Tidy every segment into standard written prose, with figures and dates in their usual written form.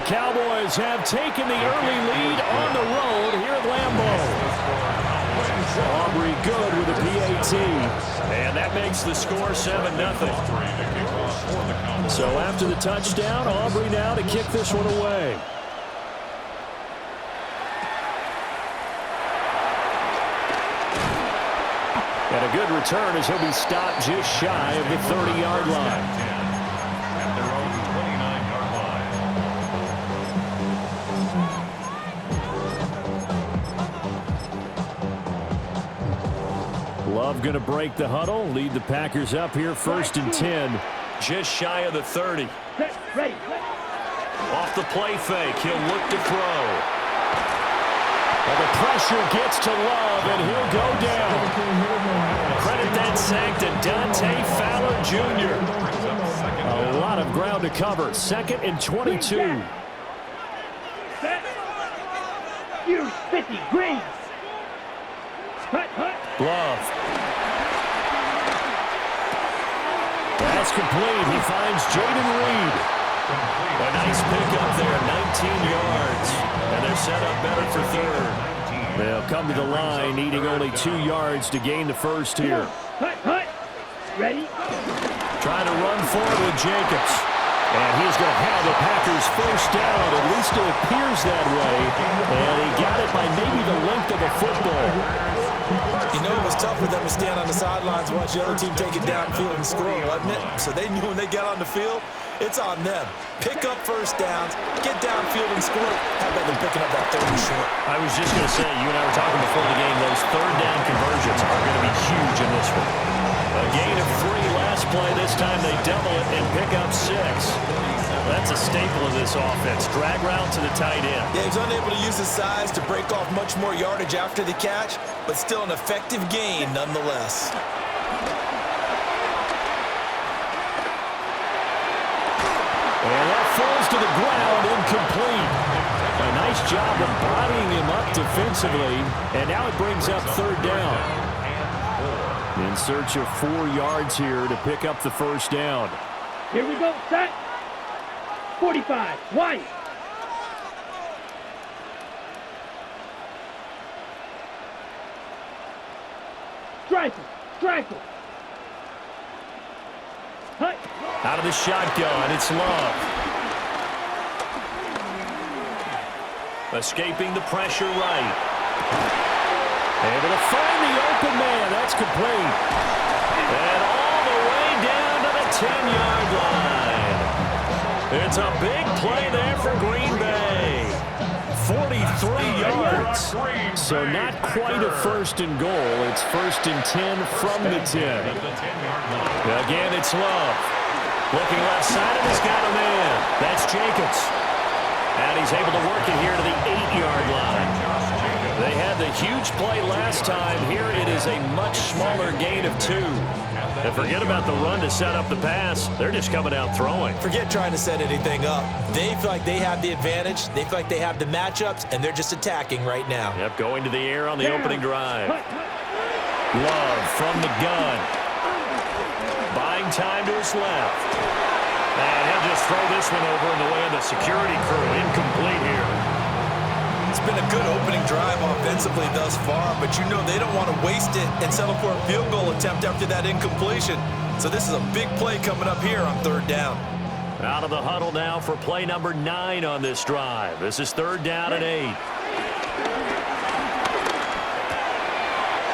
Cowboys have taken the early lead on the road here at Lambeau. Aubrey good with a PAT. And that makes the score 7-0. So after the touchdown, Aubrey now to kick this one away. And a good return as he'll be stopped just shy of the 30-yard line. Love going to break the huddle, lead the Packers up here 1st and 10. Just shy of the 30. Off the play fake, he'll look to throw. And the pressure gets to Love, and he'll go down. Credit that sack to Dante Fowler Jr. A lot of ground to cover. 2nd and 22. Use 50 green. Love. That's complete. He finds Jaden Reed. A nice pickup there, 19 yards. And they're set up better for 3rd. They'll come to the line, needing only 2 yards to gain the first here. Ready? Trying to run forward with Jacobs. And he's going to have the Packers first down. At least it appears that way. And he got it by maybe the length of a football. You know, it was tough for them to stand on the sidelines and watch the other team take it downfield and score, wasn't it? So they knew when they got on the field, it's on them. Pick up first downs, get downfield and score. How about them picking up that 3rd and short? I was just going to say, you and I were talking before the game, those 3rd down conversions are going to be huge in this one. A gain of 3 last play. This time they double it and pick up 6. That's a staple of this offense. Drag route to the tight end. Yeah, he's unable to use his size to break off much more yardage after the catch, but still an effective gain nonetheless. And that falls to the ground, incomplete. A nice job of bodying him up defensively, and now it brings up 3rd down. In search of 4 yards here to pick up the first down. Here we go, set. 45, White. Striker. Out of the shotgun, it's Love. Escaping the pressure right. Able to find the open man. That's complete. And all the way down to the 10-yard line. It's a big play there for Green Bay. 43 yards. So not quite a 1st and goal. It's 1st and 10 from the 10. Again, it's Love. Looking left side, and he's got a man. That's Jacobs. And he's able to work it here to the 8-yard line. They had the huge play last time. Here it is a much smaller gain of 2. And forget about the run to set up the pass. They're just coming out throwing. Forget trying to set anything up. They feel like they have the advantage. They feel like they have the matchups, and they're just attacking right now. Yep, going to the air on the opening drive. Love from the gun. Buying time to his left. And he'll just throw this one over in the way of the security crew. Incomplete here. It's been a good opening drive offensively thus far, but you know they don't want to waste it and settle for a field goal attempt after that incompletion. So this is a big play coming up here on 3rd down. Out of the huddle now for play number 9 on this drive. This is 3rd down and 8.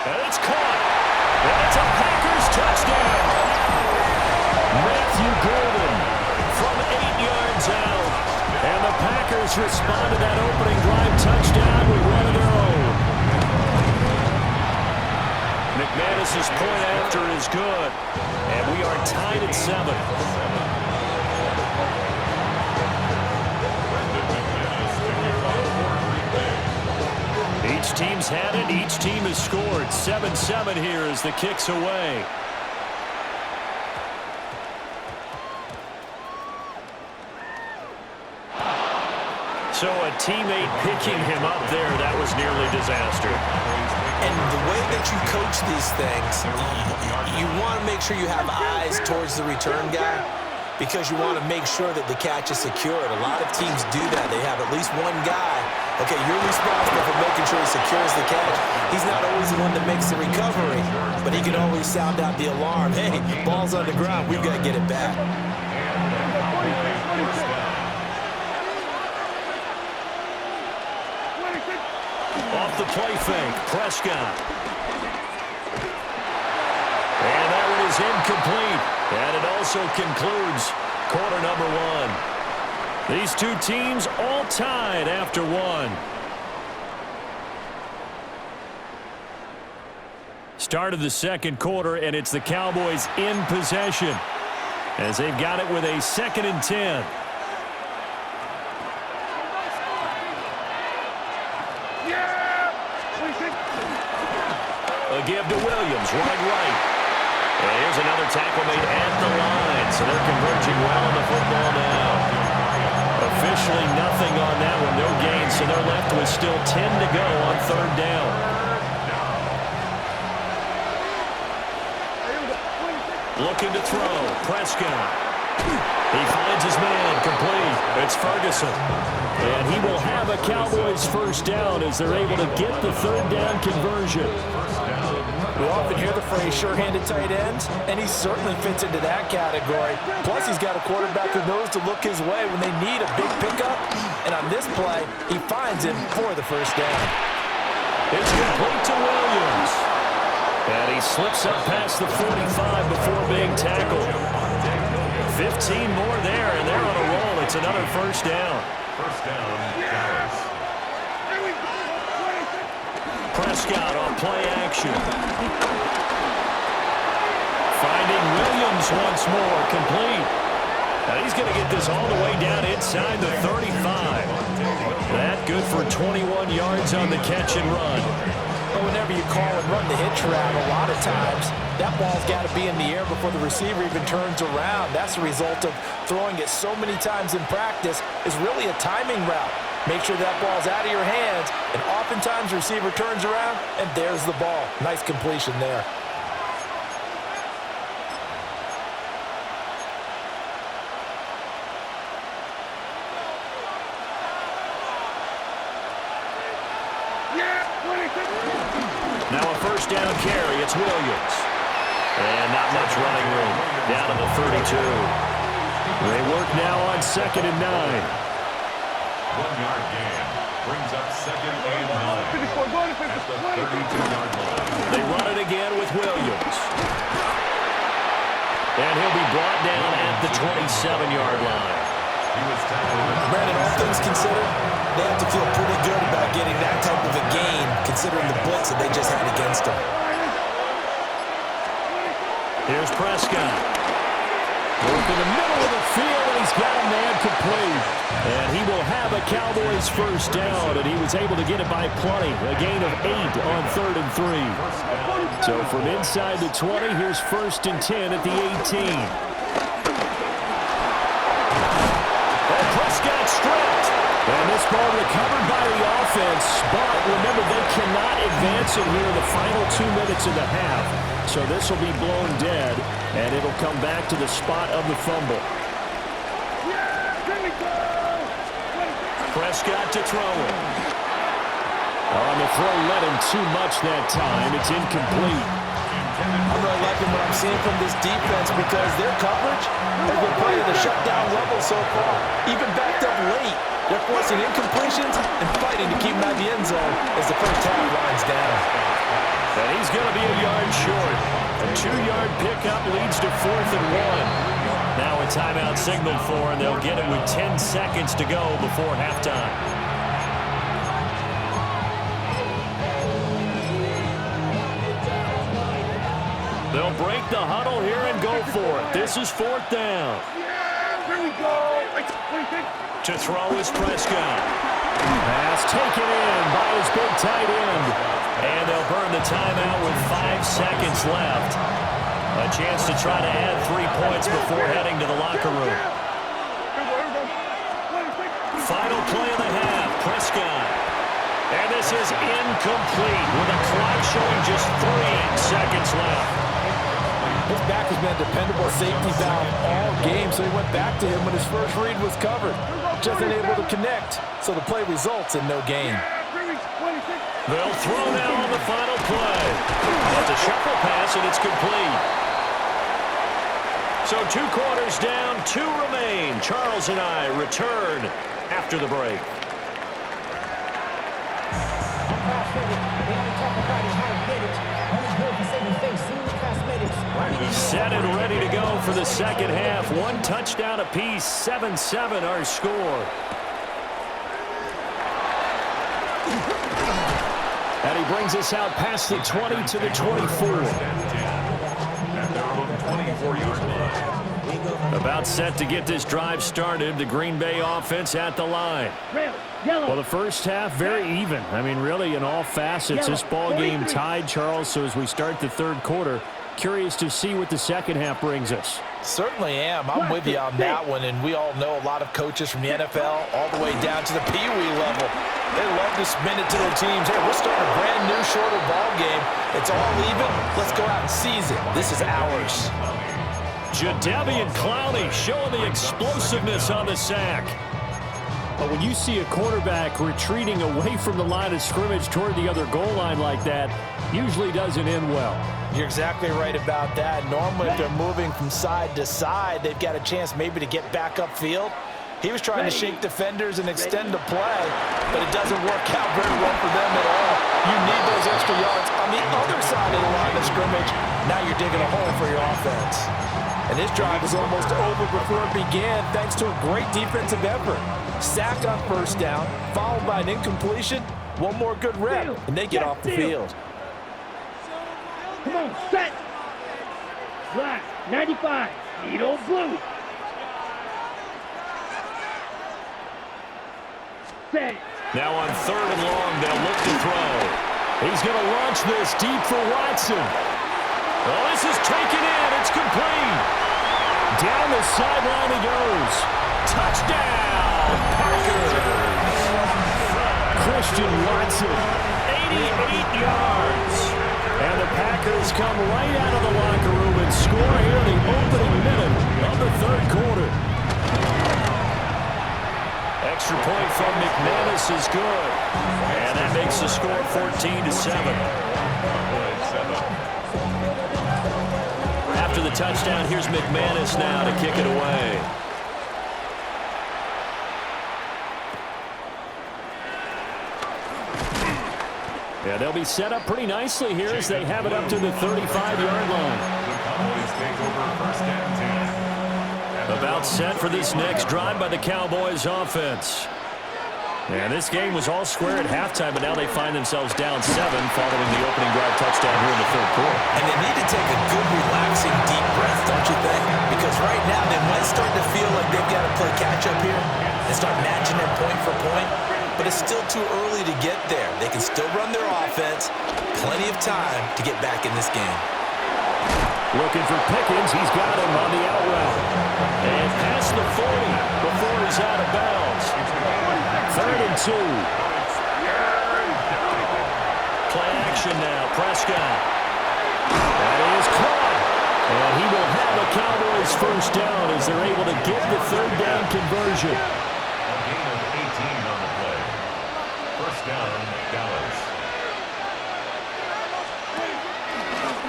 And it's caught. And it's a Packers touchdown. Matthew Golden from 8 yards out. And the Packers respond to that opening drive touchdown with one of their own. McManus's point after is good. And we are tied at 7. Each team's had it. Each team has scored. 7-7 here as the kick's away. So a teammate picking him up there, that was nearly disaster. And the way that you coach these things, you want to make sure you have eyes towards the return guy. because you want to make sure that the catch is secured. A lot of teams do that. They have at least one guy. Okay, you're responsible for making sure he secures the catch. He's not always the one that makes the recovery, but he can always sound out the alarm. Hey, ball's on the ground. We've got to get it back. Off the play fake, Prescott. And that one is incomplete. And it also concludes quarter number one. These two teams all tied after one. Start of the second quarter, and it's the Cowboys in possession as they've got it with a 2nd and 10. A give to Williams, running right. And here's another tackle made at the line, so they're converging well on the football now. Officially nothing on that one, no gain, so they're left with still 10 to go on 3rd down. Looking to throw, Prescott. He finds his man, complete. It's Ferguson. And he will have a Cowboys 1st down as they're able to get the 3rd down conversion. We often hear the phrase sure-handed tight ends, and he certainly fits into that category. Plus, he's got a quarterback who knows to look his way when they need a big pickup. And on this play, he finds him for the 1st down. It's complete to Williams. And he slips up past the 45 before being tackled. 15 more there, and they're on a roll. It's another 1st down. 1st down, Dallas. Prescott on play action. Finding Williams once more, complete. And he's going to get this all the way down inside the 35. That good for 21 yards on the catch and run. But whenever you call and run the hitch route, a lot of times that ball's got to be in the air before the receiver even turns around. That's the result of throwing it so many times in practice is really a timing route. Make sure that ball's out of your hands, and oftentimes the receiver turns around, and there's the ball. Nice completion there. Now a 1st down carry. It's Williams. And not much running room. Down to the 32. They work now on 2nd and 9. 1-yard gain. Brings up 2nd and 9. At the 32-yard line. They run it again with Williams. And he'll be brought down at the 27-yard line. Brandon, all things considered, they have to feel pretty good about getting that type of a gain, considering the blitz that they just had against them. Here's Prescott. Work in the middle of the field, and he's got a man complete. And he will have a Cowboys 1st down, and he was able to get it by plenty. A gain of 8 on 3rd and 3. So from inside the 20, here's 1st and 10 at the 18. Prescott stripped. And this ball recovered by the offense. But remember, they cannot advance it here in the final 2 minutes of the half. So this will be blown dead, and it'll come back to the spot of the fumble. Prescott to throw it. On the throw, let him too much that time. It's incomplete. I'm really liking what I'm seeing from this defense because their coverage has been playing the shutdown level so far. Even backed up late, they're forcing incompletions and fighting to keep them out of the end zone as the 1st half winds down. And he's going to be a yard short. A 2-yard pickup leads to 4th and 1. Now a timeout signaled for, and they'll get it with 10 seconds to go before halftime. They'll break the huddle here and go for it. This is 4th down. Here we go. To throw is Prescott. Pass taken in by his big tight end. And they'll burn the timeout with 5 seconds left. A chance to try to add 3 points before heading to the locker room. Final play of the half, Prescott. And this is incomplete with a clock showing just 3 seconds left. His back has been a dependable safety valve all game, so he went back to him when his first read was covered. Just unable to connect, so the play results in no gain. They'll throw now on the final play. It's a shuffle pass, and it's complete. So 2 quarters down, 2 remain. Charles and I return after the break. Set and ready to go for the second half. 1 touchdown apiece, 7-7 our score. And he brings us out past the 20 to the 24. About set to get this drive started. The Green Bay offense at the line. Well, the first half, very even. I mean, really, in all facets, this ball game tied, Charles. So as we start the third quarter, curious to see what the second half brings us. Certainly am. I'm with you on that one, and we all know a lot of coaches from the NFL all the way down to the Pee Wee level. They love to spin it to their teams. Hey, we're starting a brand new, shorter ball game. It's all even. Let's go out and seize it. This is ours. Jadeveon Clowney showing the explosiveness on the sack. But when you see a quarterback retreating away from the line of scrimmage toward the other goal line like that, usually doesn't end well. You're exactly right about that. Normally, if they're moving from side to side, they've got a chance maybe to get back upfield. He was trying to shake defenders and extend the play, but it doesn't work out very well for them at all. You need those extra yards on the other side of the line of scrimmage. Now you're digging a hole for your offense. And this drive is almost over before it began thanks to a great defensive effort. Sack on first down, followed by an incompletion. One more good rep, and they get off the field. Come on, set. Black, 95. Needle blue. Set. Now on 3rd and long, they'll look to throw. He's going to launch this deep for Watson. Oh, this is taken in. It's complete. Down the sideline he goes. Touchdown, Packers. Christian Watson, 88 yards. And the Packers come right out of the locker room and score here in the opening minute of the third quarter. Extra point from McManus is good. And that makes the score 14-7. After the touchdown, here's McManus now to kick it away. Yeah, they'll be set up pretty nicely here as they have it up to the 35-yard line. About set for this next drive by the Cowboys offense. And this game was all square at halftime, but now they find themselves down 7 following the opening drive touchdown here in the third quarter. And they need to take a good, relaxing, deep breath, don't you think? Because right now they might start to feel like they've got to play catch-up here and start matching them point for point. But it's still too early to get there. They can still run their offense. Plenty of time to get back in this game. Looking for Pickens. He's got him on the out route. And past the 40 before he's out of bounds. 3rd and 2. Play action now. Prescott. That is caught. And he will have the Cowboys first down as they're able to get the 3rd down conversion. A gain of 18 on the play. First down, Dallas.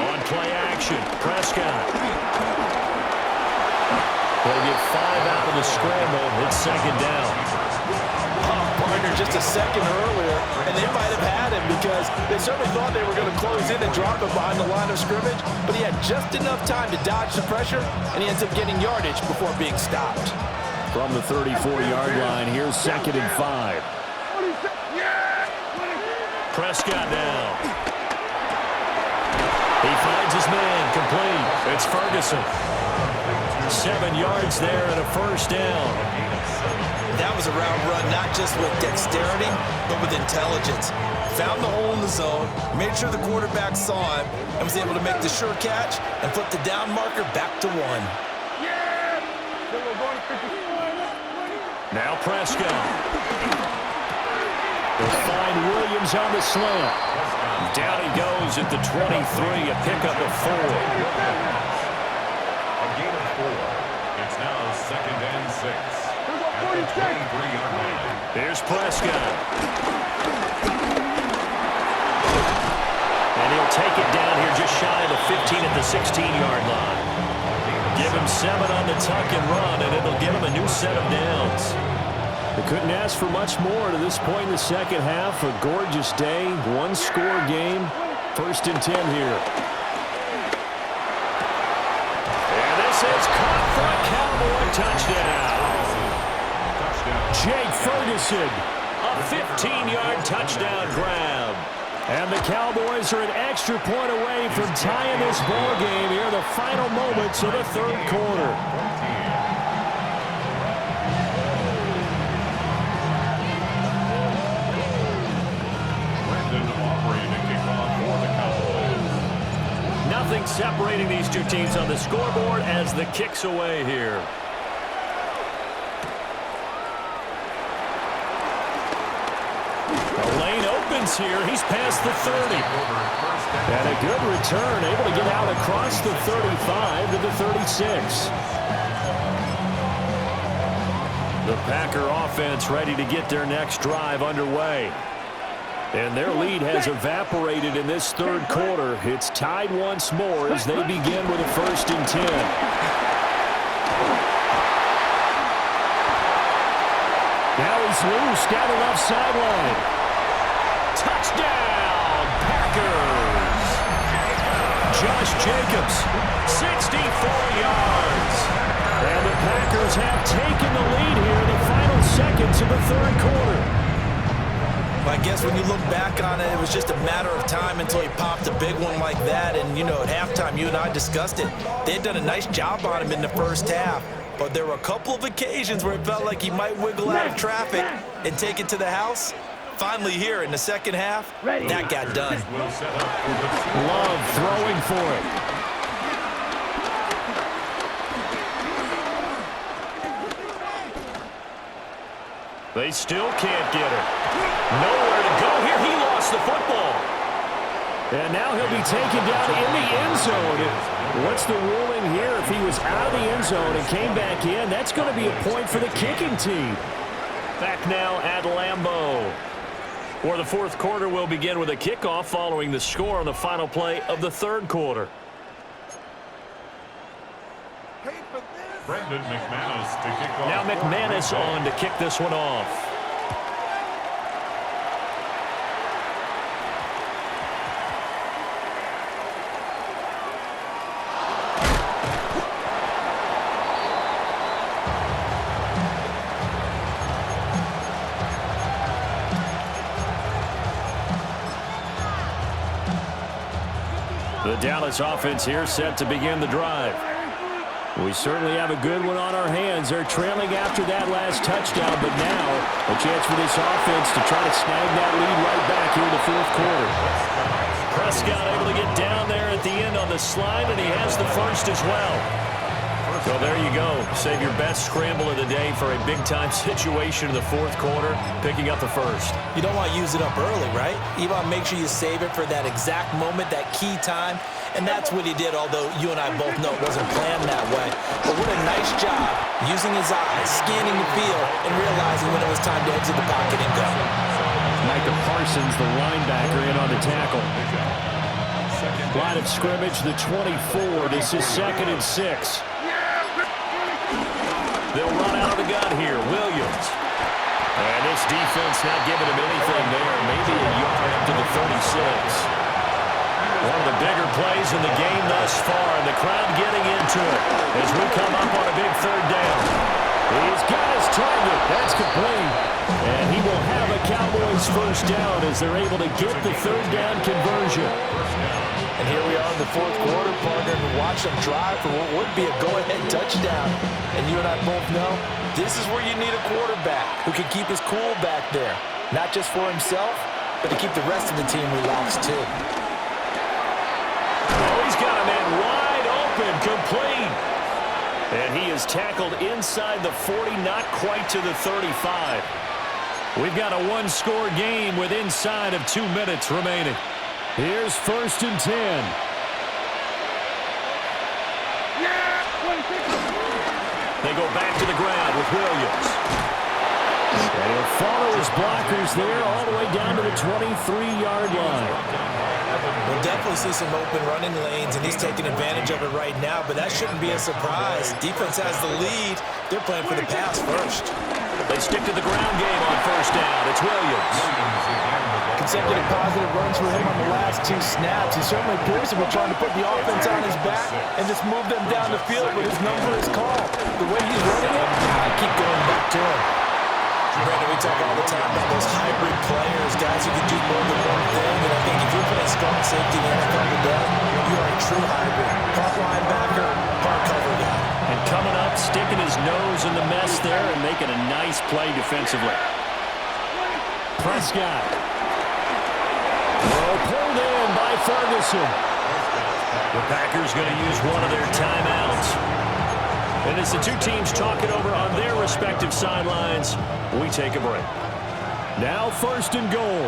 On play action, Prescott. They'll get 5 out of the scramble. It's 2nd down. Partner just a second earlier, and they might have had him because they certainly thought they were going to close in and drop him behind the line of scrimmage, but he had just enough time to dodge the pressure, and he ends up getting yardage before being stopped. From the 34-yard line, here's 2nd and 5. Prescott now. He finds his man, complete. It's Ferguson. 7 yards there and a first down. That was a route run, not just with dexterity, but with intelligence. Found the hole in the zone, made sure the quarterback saw him, and was able to make the sure catch and flip the down marker back to 1. Now Prescott. They'll find Williams on the slant. Down he goes at the 23, a pickup of 4. second and 6. At the 23-yard line. Here's Prescott. And he'll take it down here just shy of the 15 at the 16-yard line. Give him 7 on the tuck and run, and it'll give him a new set of downs. They couldn't ask for much more to this point in the second half. A gorgeous day, one-score game. 1st and 10 here. And this is caught for a Cowboy touchdown. Jake Ferguson, a 15-yard touchdown grab. And the Cowboys are an extra point away from tying this ball game here in the final moments of the 3rd quarter. Nothing separating these two teams on the scoreboard as the kick's away here. The lane opens here. He's past the 30. And a good return, able to get out across the 35 to the 36. The Packer offense ready to get their next drive underway. And their lead has evaporated in this 3rd quarter. It's tied once more as they begin with a 1st and 10. Now he's loose down the left sideline. Touchdown, Packers! Josh Jacobs, 64 yards. And the Packers have taken the lead here in the final seconds of the 3rd quarter. I guess when you look back on it, it was just a matter of time until he popped a big one like that. And, you know, at halftime, you and I discussed it. They had done a nice job on him in the 1st half. But there were a couple of occasions where it felt like he might wiggle out of traffic and take it to the house. Finally here in the 2nd half, that got done. Love throwing for it. They still can't get it. Nowhere to go here. He lost the football. And now he'll be taken down in the end zone. What's the ruling here? If he was out of the end zone and came back in, that's going to be a point for the kicking team. Back now at Lambeau. For the 4th quarter, we'll begin with a kickoff following the score on the final play of the 3rd quarter. Brendan McManus to kick off. Now McManus on to kick this one off. The Dallas offense here set to begin the drive. We certainly have a good one on our hands. They're trailing after that last touchdown, but now a chance for this offense to try to snag that lead right back here in the 4th quarter. Prescott able to get down there at the end on the slide, and he has the 1st as well. So there you go. Save your best scramble of the day for a big-time situation in the 4th quarter, picking up the 1st. You don't want to use it up early, right? You want to make sure you save it for that exact moment, that key time. And that's what he did, although you and I both know it wasn't planned that way. But what a nice job using his eyes, scanning the field, and realizing when it was time to exit the pocket and go. Micah Parsons, the linebacker, in on the tackle. Line of scrimmage, the 24. This is 2nd and 6. They'll run out of the gun here. Williams. And this defense not giving him anything there. Maybe a yard up to the 36. One of the bigger plays in the game thus far, and the crowd getting into it as we come up on a big 3rd down. He's got his target. That's complete. And he will have a Cowboys 1st down as they're able to get the 3rd down conversion. And here we are in the 4th quarter, partner, and watch them drive for what would be a go-ahead touchdown. And you and I both know this is where you need a quarterback who can keep his cool back there. Not just for himself, but to keep the rest of the team relaxed too. Oh, he's got a man wide open, complete. And he is tackled inside the 40, not quite to the 35. We've got a one-score game with inside of 2 minutes remaining. Here's 1st and 10. They go back to the ground with Williams. And he'll follow his blockers there all the way down to the 23-yard line. We'll definitely see some open running lanes, and he's taking advantage of it right now, but that shouldn't be a surprise. Defense has the lead. They're playing for the pass first. They stick to the ground game on first down. It's Williams. Consecutive positive runs for him on the last 2 snaps. He certainly appears to be trying to put the offense on his back and just move them down the field, but his number is called. The way he's running it, I keep going back to him. Brandon, we talk all the time about those hybrid players, guys who can do more than one thing, and I think if you're playing strong safety in the NFL today, you are a true hybrid. Part linebacker, part cover guy. And coming up, sticking his nose in the mess there and making a nice play defensively. Prescott. Pulled in by Ferguson. The Packers going to use one of their timeouts. And as the two teams talk it over on their respective sidelines, we take a break. Now first and goal.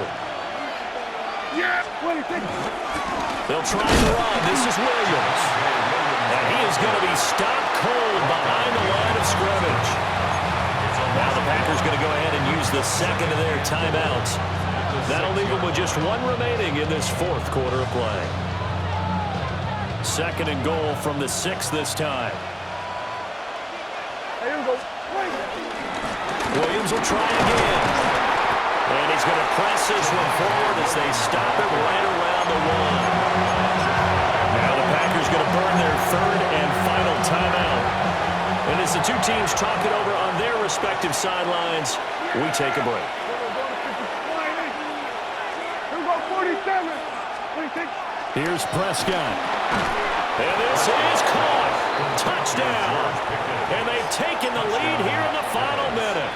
They'll try and run. This is Williams. And he is going to be stopped cold behind the line of scrimmage. Now the Packers going to go ahead and use the second of their timeouts. That'll leave them with just one remaining in this fourth quarter of play. Second and goal from the 6 this time. Williams will try again. And he's going to press this one forward as they stop it right around the 1. Now the Packers going to burn their third and final timeout. And as the two teams talk it over on their respective sidelines, we take a break. Here's Prescott. And this is caught. Touchdown. And they've taken the lead here in the final minute.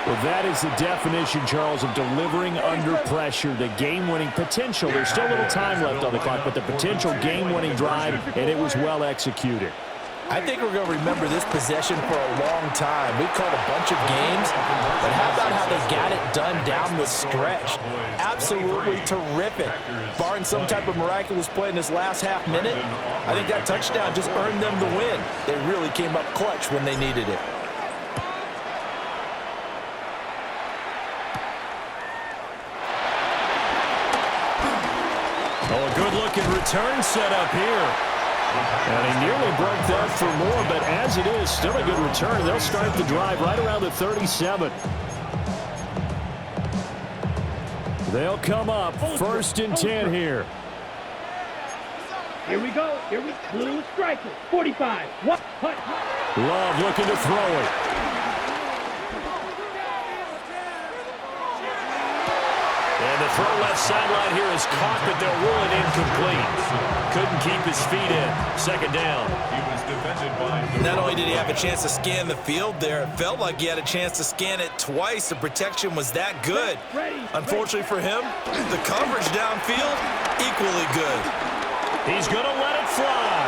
Well, that is the definition, Charles, of delivering under pressure. The game-winning potential. There's still a little time left on the clock, but the potential game-winning drive, and it was well executed. I think we're going to remember this possession for a long time. We've called a bunch of games, but how about how they got it done down the stretch? Absolutely terrific. Barring some type of miraculous play in this last half minute, I think that touchdown just earned them the win. They really came up clutch when they needed it. Oh, a good-looking return set up here. And he nearly broke that for more, but as it is, still a good return. They'll start the drive right around the 37. They'll come up first and 10 here. Here we go. Here we go. Little striker. 45. What? Love looking to throw it. And the throw left sideline here is caught, but they'll rule it incomplete. Couldn't keep his feet in. Second down. Not only did he have a chance to scan the field there, it felt like he had a chance to scan it twice. The protection was that good. Unfortunately for him, the coverage downfield, equally good. He's going to let it fly.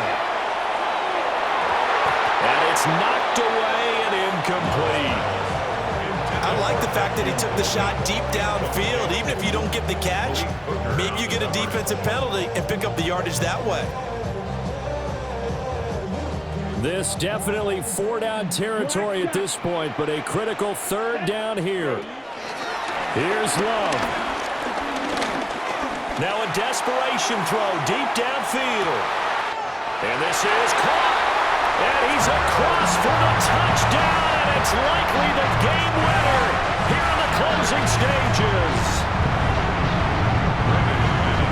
And it's knocked away and incomplete. I like the fact that he took the shot deep downfield. Even if you don't get the catch, maybe you get a defensive penalty and pick up the yardage that way. This definitely 4-down territory at this point, but a critical third down here. Here's Love. Now a desperation throw deep downfield. And this is caught. And he's across for the touchdown, and it's likely the game winner here in the closing stages.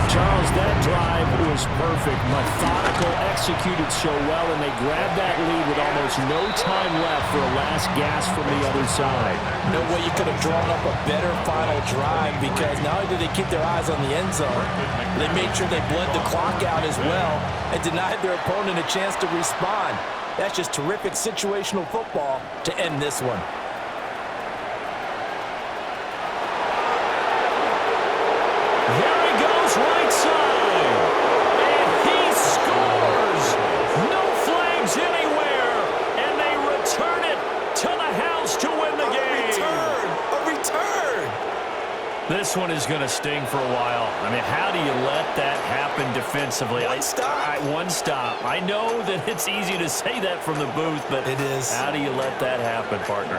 Charles, that drive was perfect, methodical, executed so well, and they grabbed that lead with almost no time left for a last gasp from the other side. No way you could have drawn up a better final drive, because not only did they keep their eyes on the end zone, they made sure they bled the clock out as well and denied their opponent a chance to respond. That's just terrific situational football to end this one. There he goes, right side. And he scores. No flags anywhere. And they return it to the house to win the game. A return. This one is going to sting for a while. I mean, how do you let that happen defensively? One stop. One stop. I know that it's easy to say that from the booth, but it is. How do you let that happen, partner?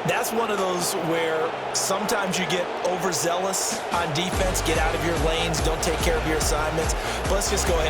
That's one of those where sometimes you get overzealous on defense, get out of your lanes, don't take care of your assignments. But let's just go ahead.